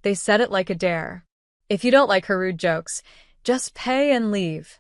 They said it like a dare. If you don't like her rude jokes, just pay and leave.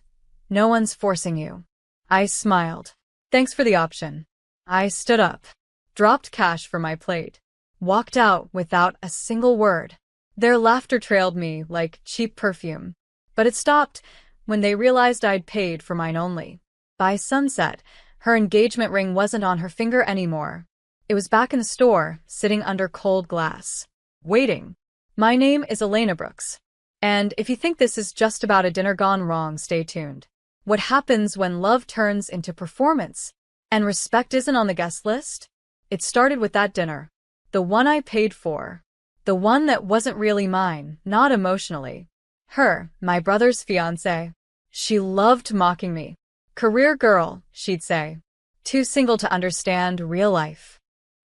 No one's forcing you. I smiled. Thanks for the option. I stood up, dropped cash from my plate, walked out without a single word. Their laughter trailed me like cheap perfume. But it stopped when they realized I'd paid for mine only. By sunset, her engagement ring wasn't on her finger anymore. It was back in the store, sitting under cold glass. Waiting. My name is Elena Brooks. And if you think this is just about a dinner gone wrong, stay tuned. What happens when love turns into performance and respect isn't on the guest list? It started with that dinner. The one I paid for. The one that wasn't really mine, not emotionally. Her, my brother's fiancée. She loved mocking me. Career girl, she'd say. Too single to understand real life.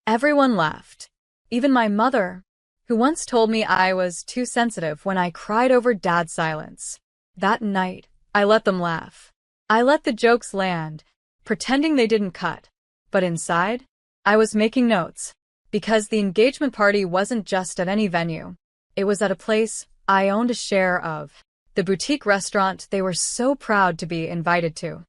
Everyone laughed. Even my mother, who once told me I was too sensitive when I cried over Dad's silence. That night, I let them laugh. I let the jokes land, pretending they didn't cut. But inside, I was making notes. Because the engagement party wasn't just at any venue. It was at a place I owned a share of. The boutique restaurant they were so proud to be invited to.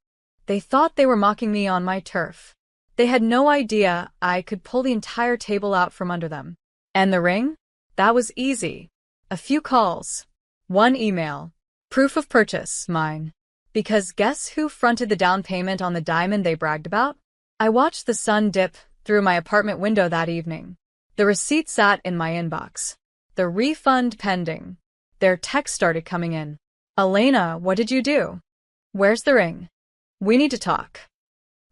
They thought they were mocking me on my turf. They had no idea I could pull the entire table out from under them. And the ring? That was easy. A few calls. One email. Proof of purchase, mine. Because guess who fronted the down payment on the diamond they bragged about? I watched the sun dip through my apartment window that evening. The receipt sat in my inbox. The refund pending. Their text started coming in. Elena, what did you do? Where's the ring? We need to talk.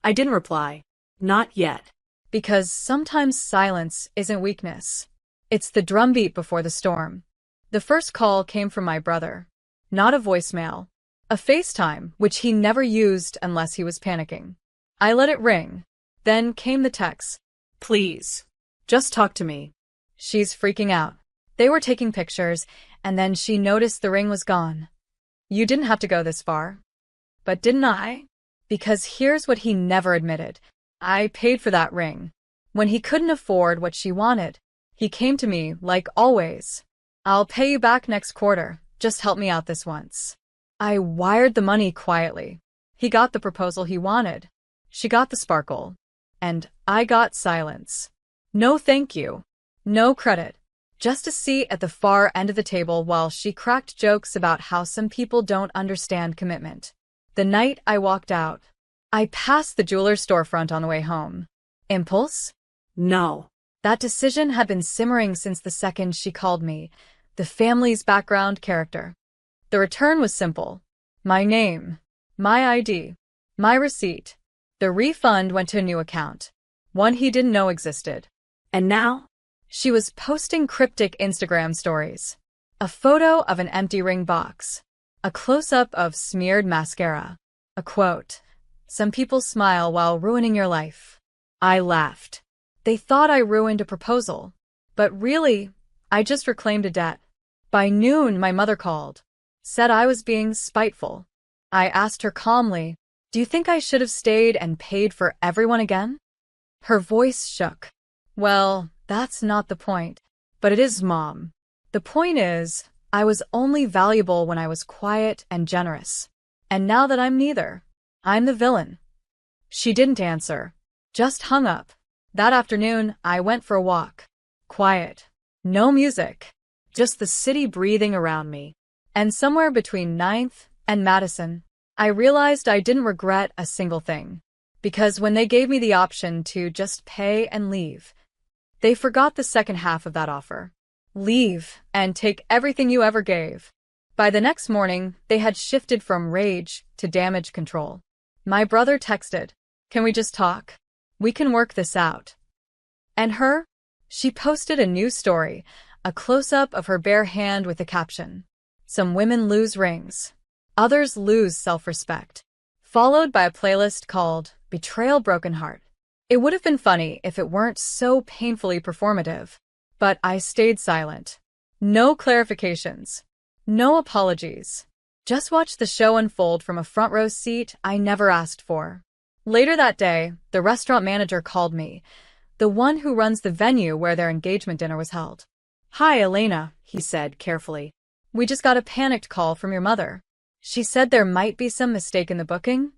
I didn't reply. Not yet. Because sometimes silence isn't weakness. It's the drumbeat before the storm. The first call came from my brother. Not a voicemail. A FaceTime, which he never used unless he was panicking. I let it ring. Then came the text. Please, just talk to me. She's freaking out. They were taking pictures, and then she noticed the ring was gone. You didn't have to go this far. But didn't I? Because here's what he never admitted. I paid for that ring. When he couldn't afford what she wanted, he came to me like always. I'll pay you back next quarter. Just help me out this once. I wired the money quietly. He got the proposal he wanted. She got the sparkle. And I got silence. No thank you. No credit. Just a seat at the far end of the table while she cracked jokes about how some people don't understand commitment. The night I walked out, I passed the jeweler's storefront on the way home. Impulse? No. That decision had been simmering since the second she called me, the family's background character. The return was simple. My name, my ID, my receipt. The refund went to a new account, one he didn't know existed. And now? She was posting cryptic Instagram stories. A photo of an empty ring box. A close-up of smeared mascara. A quote. Some people smile while ruining your life. I laughed. They thought I ruined a proposal. But really, I just reclaimed a debt. By noon, my mother called. Said I was being spiteful. I asked her calmly, do you think I should have stayed and paid for everyone again? Her voice shook. Well, that's not the point. But it is, Mom. The point is, I was only valuable when I was quiet and generous. And now that I'm neither, I'm the villain. She didn't answer. Just hung up. That afternoon, I went for a walk. Quiet. No music. Just the city breathing around me. And somewhere between 9th and Madison, I realized I didn't regret a single thing. Because when they gave me the option to just pay and leave, they forgot the second half of that offer. Leave and take everything you ever gave. By the next morning, they had shifted from rage to damage control. My brother texted, can we just talk? We can work this out. And her? She posted a new story, a close-up of her bare hand with a caption. Some women lose rings. Others lose self-respect. Followed by a playlist called Betrayal Broken Heart. It would have been funny if it weren't so painfully performative. But I stayed silent. No clarifications. No apologies. Just watched the show unfold from a front row seat I never asked for. Later that day, the restaurant manager called me, the one who runs the venue where their engagement dinner was held. Hi, Elena, he said carefully. We just got a panicked call from your mother. She said there might be some mistake in the booking.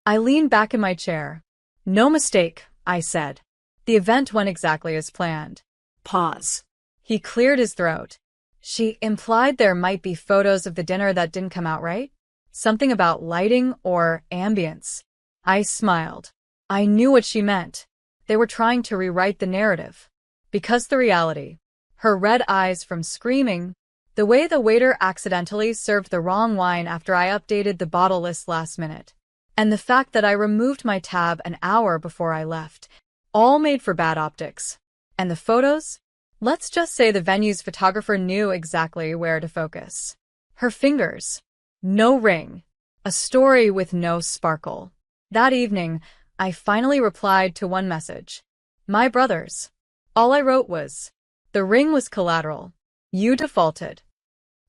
I leaned back in my chair. No mistake, I said. The event went exactly as planned. Pause. He cleared his throat. She implied there might be photos of the dinner that didn't come out right? Something about lighting or ambience. I smiled. I knew what she meant. They were trying to rewrite the narrative. Because the reality. Her red eyes from screaming. The way the waiter accidentally served the wrong wine after I updated the bottle list last minute. And the fact that I removed my tab an hour before I left. All made for bad optics. And the photos? Let's just say the venue's photographer knew exactly where to focus. Her fingers. No ring. A story with no sparkle. That evening, I finally replied to one message. My brothers. All I wrote was, the ring was collateral. You defaulted.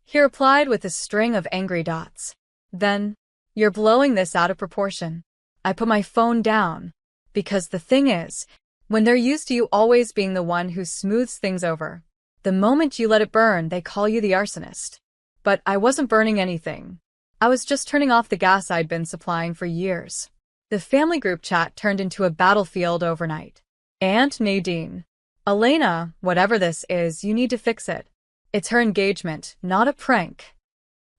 He replied with a string of angry dots. Then, you're blowing this out of proportion. I put my phone down. Because the thing is, when they're used to you always being the one who smooths things over, the moment you let it burn, they call you the arsonist. But I wasn't burning anything. I was just turning off the gas I'd been supplying for years. The family group chat turned into a battlefield overnight. Aunt Nadine. Elena, whatever this is, you need to fix it. It's her engagement, not a prank.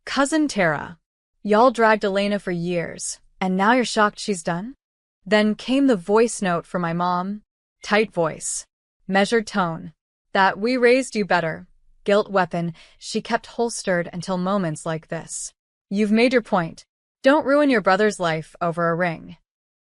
Cousin Tara. Y'all dragged Elena for years, and now you're shocked she's done? Then came the voice note from my mom. Tight voice. Measured tone. That we raised you better. Guilt weapon she kept holstered until moments like this. You've made your point. Don't ruin your brother's life over a ring.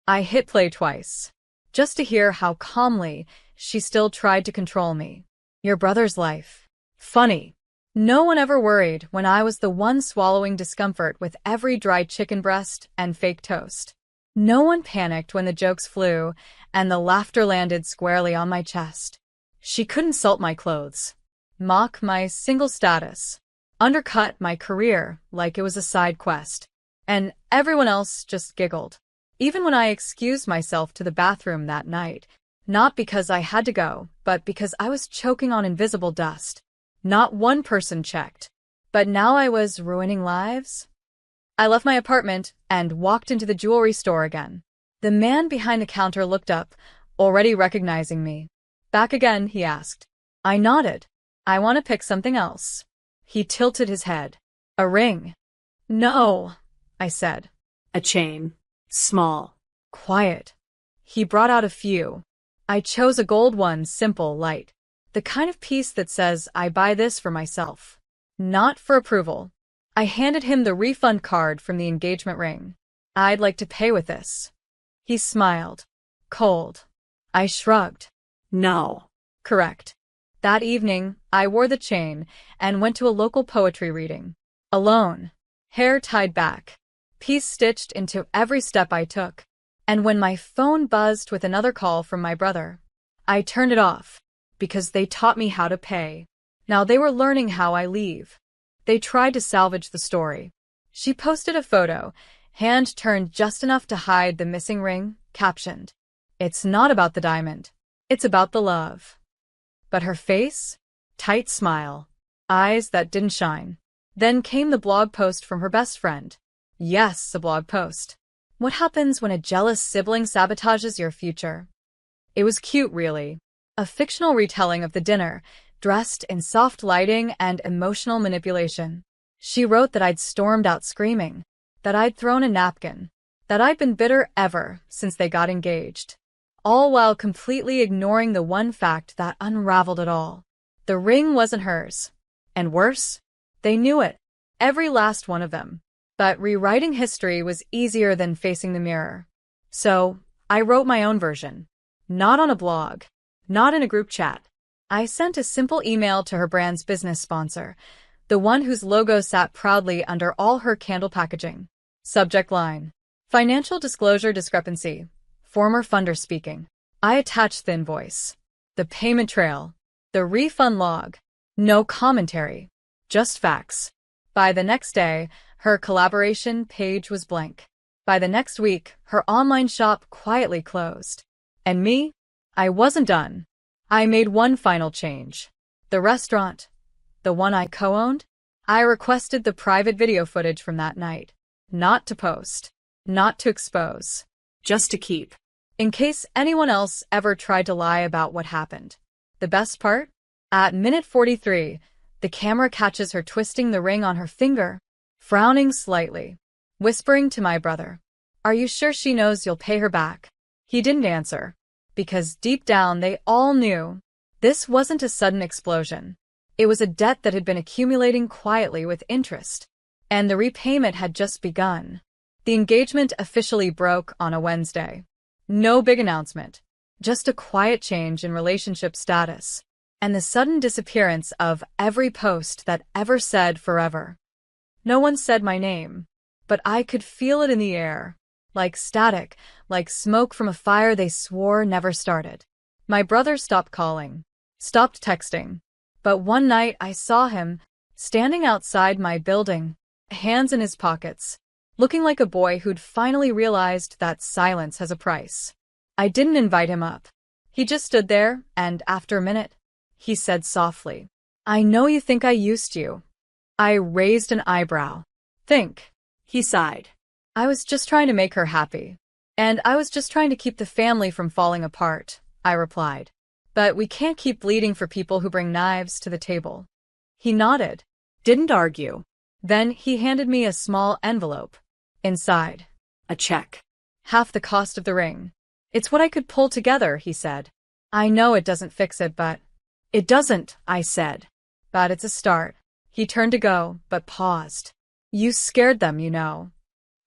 I hit play twice. Just to hear how calmly she still tried to control me. Your brother's life. Funny. No one ever worried when I was the one swallowing discomfort with every dry chicken breast and fake toast. No one panicked when the jokes flew and the laughter landed squarely on my chest. She could insult my clothes, mock my single status, undercut my career like it was a side quest, and everyone else just giggled. Even when I excused myself to the bathroom that night, not because I had to go, but because I was choking on invisible dust. Not one person checked. But now I was ruining lives? I left my apartment and walked into the jewelry store again. The man behind the counter looked up, already recognizing me. Back again, he asked. I nodded. I want to pick something else. He tilted his head. A ring. No, I said. A chain. Small. Quiet. He brought out a few. I chose a gold one, simple, light. The kind of piece that says, I buy this for myself. Not for approval. I handed him the refund card from the engagement ring. I'd like to pay with this. He smiled. Cold. I shrugged. No. Correct. That evening, I wore the chain and went to a local poetry reading. Alone. Hair tied back. Piece stitched into every step I took. And when my phone buzzed with another call from my brother, I turned it off. Because they taught me how to pay. Now they were learning how I leave. They tried to salvage the story. She posted a photo, hand turned just enough to hide the missing ring, captioned, It's not about the diamond. It's about the love. But her face? Tight smile. Eyes that didn't shine. Then came the blog post from her best friend. Yes, a blog post. What happens when a jealous sibling sabotages your future? It was cute, really. A fictional retelling of the dinner, dressed in soft lighting and emotional manipulation. She wrote that I'd stormed out screaming, that I'd thrown a napkin, that I'd been bitter ever since they got engaged. All while completely ignoring the one fact that unraveled it all. The ring wasn't hers. And worse, they knew it. Every last one of them. But rewriting history was easier than facing the mirror. So, I wrote my own version. Not on a blog. Not in a group chat. I sent a simple email to her brand's business sponsor, the one whose logo sat proudly under all her candle packaging. Subject line. Financial disclosure discrepancy. Former funder speaking. I attached the invoice. The payment trail. The refund log. No commentary. Just facts. By the next day, her collaboration page was blank. By the next week, her online shop quietly closed. And me? I wasn't done. I made one final change. The restaurant. The one I co-owned? I requested the private video footage from that night. Not to post. Not to expose. Just to keep. In case anyone else ever tried to lie about what happened. The best part? At minute 43, the camera catches her twisting the ring on her finger, frowning slightly, whispering to my brother, "Are you sure she knows you'll pay her back?" He didn't answer, because deep down they all knew this wasn't a sudden explosion. It was a debt that had been accumulating quietly with interest, and the repayment had just begun. The engagement officially broke on a Wednesday. No big announcement, just a quiet change in relationship status, and the sudden disappearance of every post that ever said forever. No one said my name, but I could feel it in the air, like static, like smoke from a fire they swore never started. My brother stopped calling, stopped texting, but one night I saw him, standing outside my building, hands in his pockets, looking like a boy who'd finally realized that silence has a price. I didn't invite him up. He just stood there, and after a minute, he said softly, "I know you think I used you." I raised an eyebrow. "Think." He sighed. "I was just trying to make her happy. And I was just trying to keep the family from falling apart," I replied. "But we can't keep bleeding for people who bring knives to the table." He nodded. Didn't argue. Then he handed me a small envelope. Inside, A check. half the cost of the ring. "It's what I could pull together," he said. "I know it doesn't fix it, but—" It doesn't, I said. "But it's a start." He turned to go, but paused. "You scared them, you know."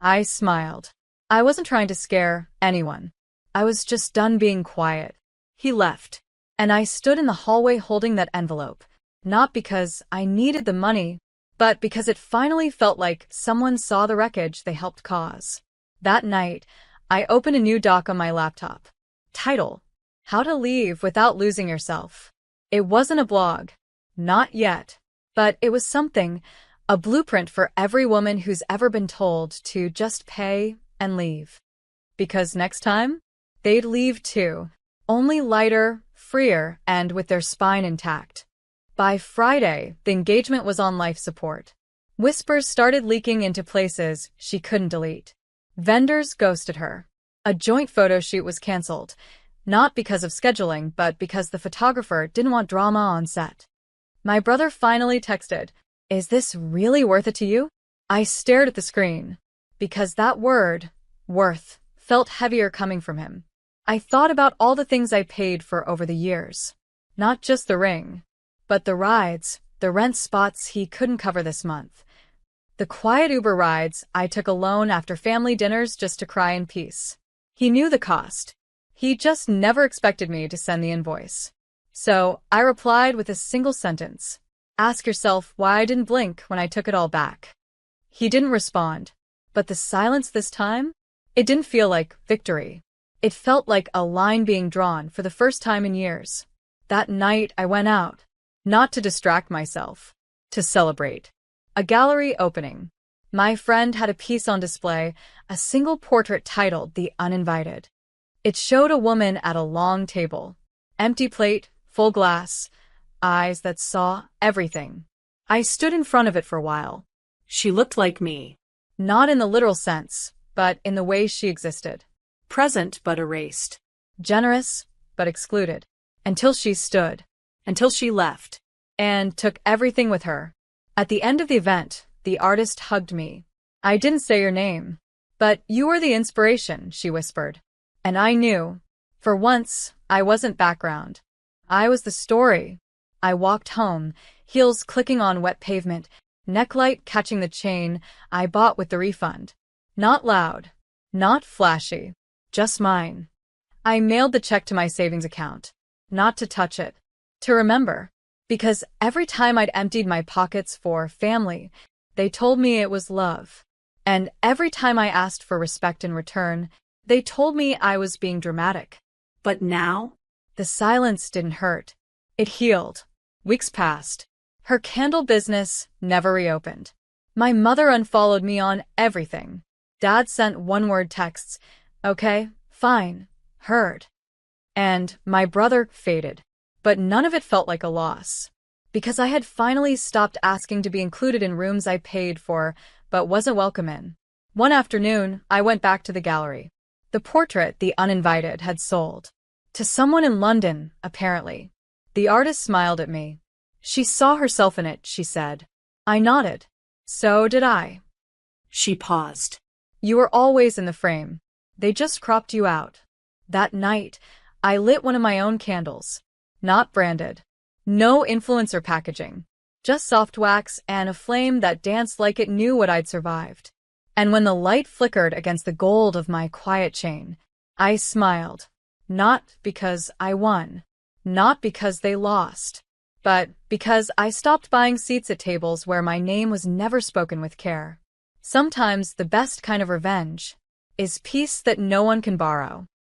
I smiled. I wasn't trying to scare anyone. I was just done being quiet. He left, and I stood in the hallway holding that envelope, not because I needed the money, but because it finally felt like someone saw the wreckage they helped cause. That night, I opened a new doc on my laptop. Title: How to Leave Without Losing Yourself. It wasn't a blog. Not yet. But it was something, a blueprint for every woman who's ever been told to just pay and leave. Because next time, they'd leave too, only lighter, freer, and with their spine intact. By Friday, the engagement was on life support. Whispers started leaking into places she couldn't delete. Vendors ghosted her. A joint photo shoot was canceled, not because of scheduling, but because the photographer didn't want drama on set. My brother finally texted, "Is this really worth it to you?" I stared at the screen, because that word, worth, felt heavier coming from him. I thought about all the things I paid for over the years. Not just the ring, but the rides, the rent spots he couldn't cover this month. The quiet Uber rides I took alone after family dinners just to cry in peace. He knew the cost. He just never expected me to send the invoice. So I replied with a single sentence. "Ask yourself why I didn't blink when I took it all back." He didn't respond, but the silence this time, it didn't feel like victory. It felt like a line being drawn for the first time in years. That night I went out, not to distract myself, to celebrate. A gallery opening. My friend had a piece on display, a single portrait titled The Uninvited. It showed a woman at a long table. Empty plate, full glass, eyes that saw everything. I stood in front of it for a while. She looked like me. Not in the literal sense, but in the way she existed. Present but erased. Generous, but excluded. Until she stood. Until she left. And took everything with her. At the end of the event, the artist hugged me. "I didn't say your name, but you were the inspiration," she whispered. And I knew. For once, I wasn't background. I was the story. I walked home, heels clicking on wet pavement, necklight catching the chain I bought with the refund. Not loud. Not flashy. Just mine. I mailed the check to my savings account. Not to touch it. To remember. Because every time I'd emptied my pockets for family, they told me it was love. And every time I asked for respect in return, they told me I was being dramatic. But now? The silence didn't hurt. It healed. Weeks passed. Her candle business never reopened. My mother unfollowed me on everything. Dad sent one-word texts. "Okay, fine, heard." And my brother faded. But none of it felt like a loss. Because I had finally stopped asking to be included in rooms I paid for but wasn't welcome in. One afternoon, I went back to the gallery. The portrait the uninvited had sold. To someone in London, apparently. The artist smiled at me. She saw herself in it, she said. I nodded. So did I. She paused. You were always in the frame. They just cropped you out. That night, I lit one of my own candles. Not branded. No influencer packaging. Just soft wax and a flame that danced like it knew what I'd survived. And when the light flickered against the gold of my quiet chain, I smiled. Not because I won. Not because they lost. But because I stopped buying seats at tables where my name was never spoken with care. Sometimes the best kind of revenge is peace that no one can borrow.